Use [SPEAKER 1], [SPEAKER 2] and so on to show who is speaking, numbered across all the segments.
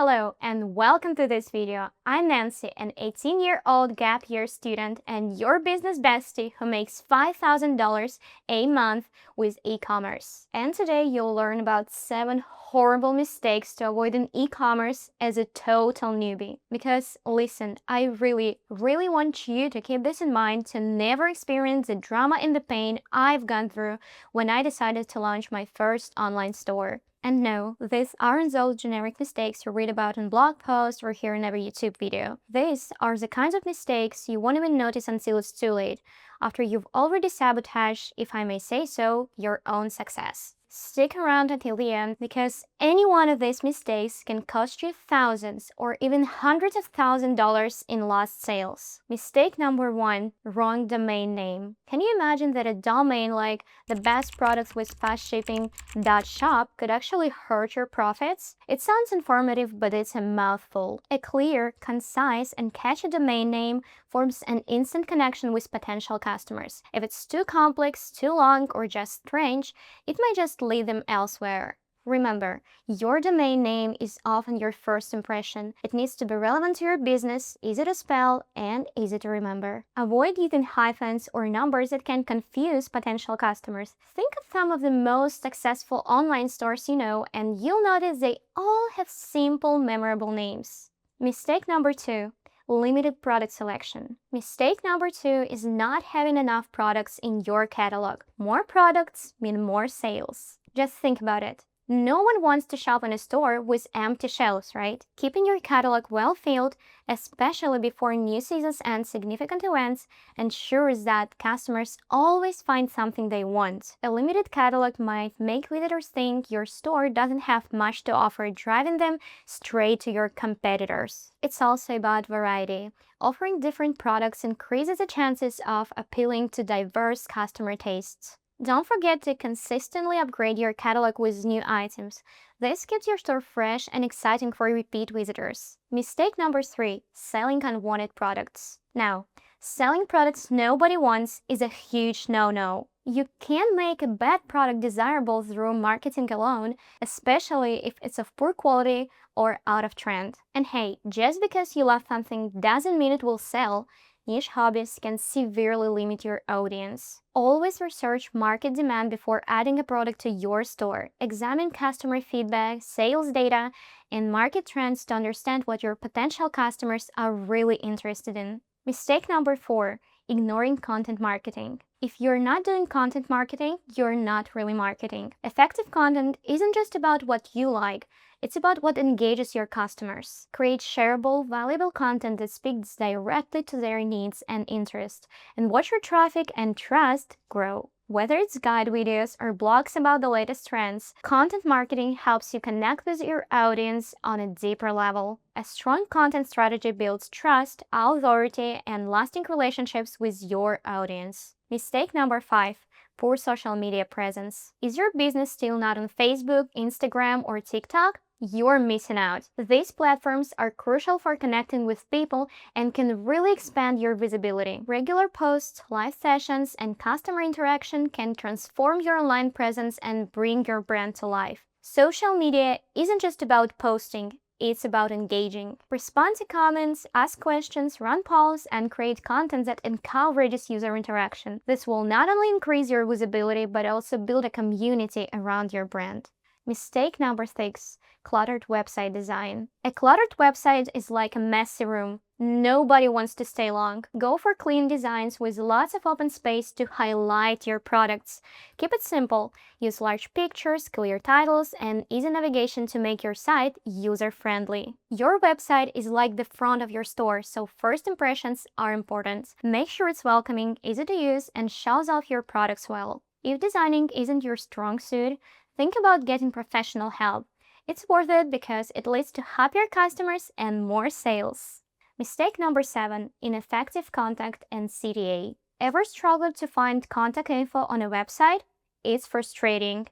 [SPEAKER 1] Hello and welcome to this video. I'm Nancy, an 18-year-old gap year student and your business bestie who makes $5,000 a month with e-commerce. And today you'll learn about 7 horrible mistakes to avoid in e-commerce as a total newbie. Because listen, I really want you to keep this in mind to never experience the drama and the pain I've gone through when I decided to launch my first online store. And no, these aren't those generic mistakes you read about in blog posts or hear in every YouTube video. These are the kinds of mistakes you won't even notice until it's too late, after you've already sabotaged, if I may say so, your own success. Stick around until the end because any one of these mistakes can cost you thousands or even hundreds of $1,000s in lost sales. Mistake number 1, wrong domain name. Can you imagine that a domain like the best products with fast shipping.shop could actually hurt your profits? It sounds informative, but it's a mouthful. A clear, concise, and catchy domain name forms an instant connection with potential customers. If it's too complex, too long, or just strange, it might just lead them elsewhere. Remember, your domain name is often your first impression. It needs to be relevant to your business, easy to spell, and easy to remember. Avoid using hyphens or numbers that can confuse potential customers. Think of some of the most successful online stores you know, and you'll notice they all have simple, memorable names. Mistake number 2. Limited product selection. Mistake number 2 is not having enough products in your catalog. More products mean more sales. Just think about it. No one wants to shop in a store with empty shelves, right? Keeping your catalog well filled, especially before new seasons and significant events, ensures that customers always find something they want. A limited catalog might make visitors think your store doesn't have much to offer, driving them straight to your competitors. It's also about variety. Offering different products increases the chances of appealing to diverse customer tastes. Don't forget to consistently upgrade your catalog with new items. This keeps your store fresh and exciting for repeat visitors. Mistake number 3, selling unwanted products. Now, selling products nobody wants is a huge no-no. You can't make a bad product desirable through marketing alone, especially if it's of poor quality or out of trend. And hey, just because you love something doesn't mean it will sell. Niche hobbies can severely limit your audience. Always research market demand before adding a product to your store. Examine customer feedback, sales data, and market trends to understand what your potential customers are really interested in. Mistake number 4, ignoring content marketing. If you're not doing content marketing, you're not really marketing. Effective content isn't just about what you like, it's about what engages your customers. Create shareable, valuable content that speaks directly to their needs and interests, and watch your traffic and trust grow. Whether it's guide videos or blogs about the latest trends, content marketing helps you connect with your audience on a deeper level. A strong content strategy builds trust, authority, and lasting relationships with your audience. Mistake number 5. Poor social media presence. Is your business still not on Facebook, Instagram, or TikTok? You're missing out. These platforms are crucial for connecting with people and can really expand your visibility. Regular posts, live sessions, and customer interaction can transform your online presence and bring your brand to life. Social media isn't just about posting. It's about engaging. Respond to comments, ask questions, run polls, and create content that encourages user interaction. This will not only increase your visibility, but also build a community around your brand. Mistake number 6, cluttered website design. A cluttered website is like a messy room. Nobody wants to stay long. Go for clean designs with lots of open space to highlight your products. Keep it simple. Use large pictures, clear titles, and easy navigation to make your site user-friendly. Your website is like the front of your store, so first impressions are important. Make sure it's welcoming, easy to use, and shows off your products well. If designing isn't your strong suit, think about getting professional help. It's worth it because it leads to happier customers and more sales. Mistake number 7, ineffective contact and CTA. Ever struggled to find contact info on a website? It's frustrating.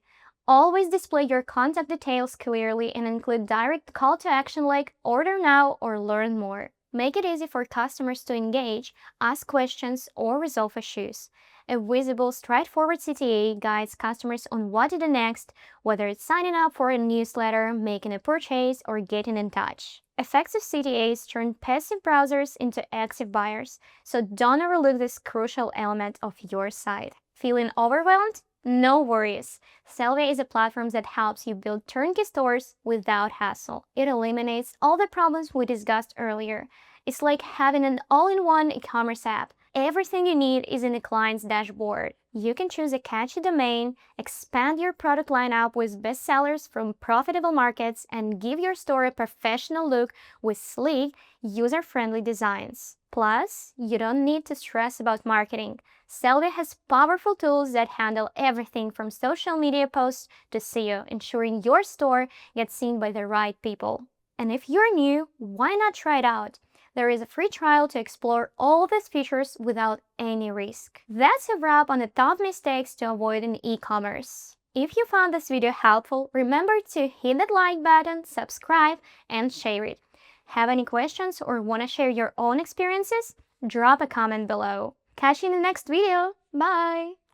[SPEAKER 1] Always display your contact details clearly and include direct call to action like order now or learn more. Make it easy for customers to engage, ask questions, or resolve issues. A visible, straightforward CTA guides customers on what to do next, whether it's signing up for a newsletter, making a purchase, or getting in touch. Effective CTAs turn passive browsers into active buyers, so don't overlook this crucial element of your site. Feeling overwhelmed? No worries. Sellvia is a platform that helps you build turnkey stores without hassle. It eliminates all the problems we discussed earlier. It's like having an all-in-one e-commerce app. Everything you need is in the client's dashboard. You can choose a catchy domain, expand your product lineup with bestsellers from profitable markets, and give your store a professional look with sleek, user-friendly designs. Plus, you don't need to stress about marketing. Sellvia has powerful tools that handle everything from social media posts to SEO, ensuring your store gets seen by the right people. And if you're new, why not try it out? There is a free trial to explore all these features without any risk. That's a wrap on the top mistakes to avoid in e-commerce. If you found this video helpful, remember to hit that like button, subscribe, and share it. Have any questions or want to share your own experiences? Drop a comment below. Catch you in the next video. Bye!